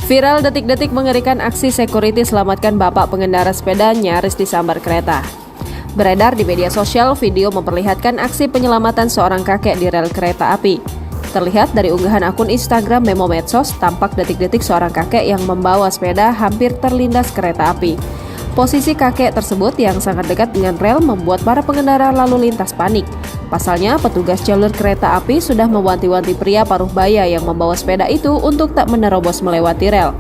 Viral detik-detik mengerikan aksi security selamatkan bapak pengendara sepeda nyaris disambar kereta. Beredar di media sosial video memperlihatkan aksi penyelamatan seorang kakek di rel kereta api. Terlihat dari unggahan akun Instagram Memo Medsos, tampak detik-detik seorang kakek yang membawa sepeda hampir terlindas kereta api. Posisi kakek tersebut yang sangat dekat dengan rel membuat para pengendara lalu lintas panik. Pasalnya, petugas jalur kereta api sudah mewanti-wanti pria paruh baya yang membawa sepeda itu untuk tak menerobos melewati rel.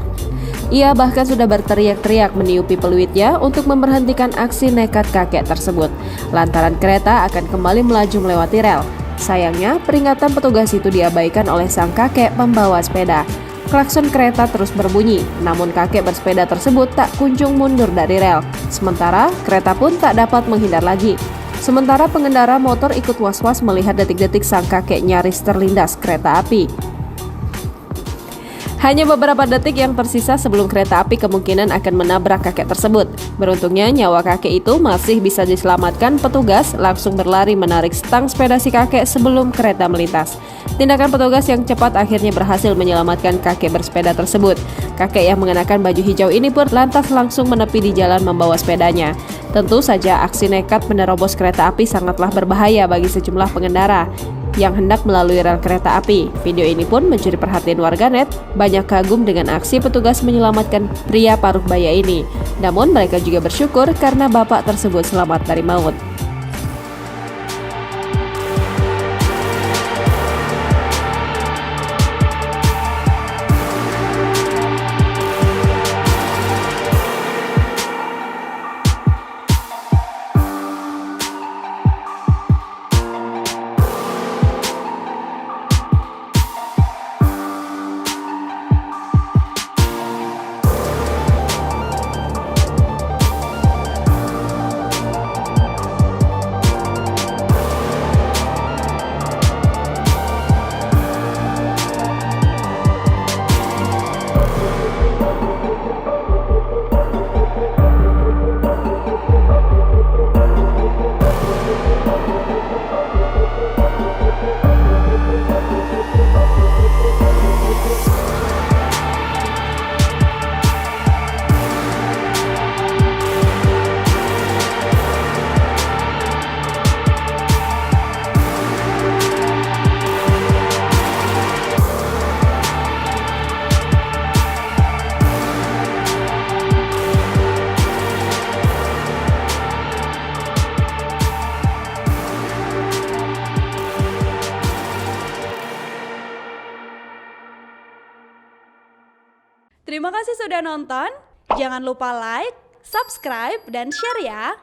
Ia bahkan sudah berteriak-teriak meniupi peluitnya untuk memberhentikan aksi nekat kakek tersebut, lantaran kereta akan kembali melaju melewati rel. Sayangnya, peringatan petugas itu diabaikan oleh sang kakek pembawa sepeda. Klakson kereta terus berbunyi, namun kakek bersepeda tersebut tak kunjung mundur dari rel. Sementara, kereta pun tak dapat menghindar lagi. Sementara pengendara motor ikut was-was melihat detik-detik sang kakek nyaris terlindas kereta api. Hanya beberapa detik yang tersisa sebelum kereta api kemungkinan akan menabrak kakek tersebut. Beruntungnya nyawa kakek itu masih bisa diselamatkan, petugas langsung berlari menarik stang sepeda si kakek sebelum kereta melintas. Tindakan petugas yang cepat akhirnya berhasil menyelamatkan kakek bersepeda tersebut. Kakek yang mengenakan baju hijau ini pun lantas langsung menepi di jalan membawa sepedanya. Tentu saja aksi nekat menerobos kereta api sangatlah berbahaya bagi sejumlah pengendara yang hendak melalui rel kereta api. Video ini pun mencuri perhatian warganet, banyak kagum dengan aksi petugas menyelamatkan pria paruh baya ini. Namun mereka juga bersyukur karena bapak tersebut selamat dari maut. Terima kasih sudah nonton. Jangan lupa like, subscribe, dan share ya.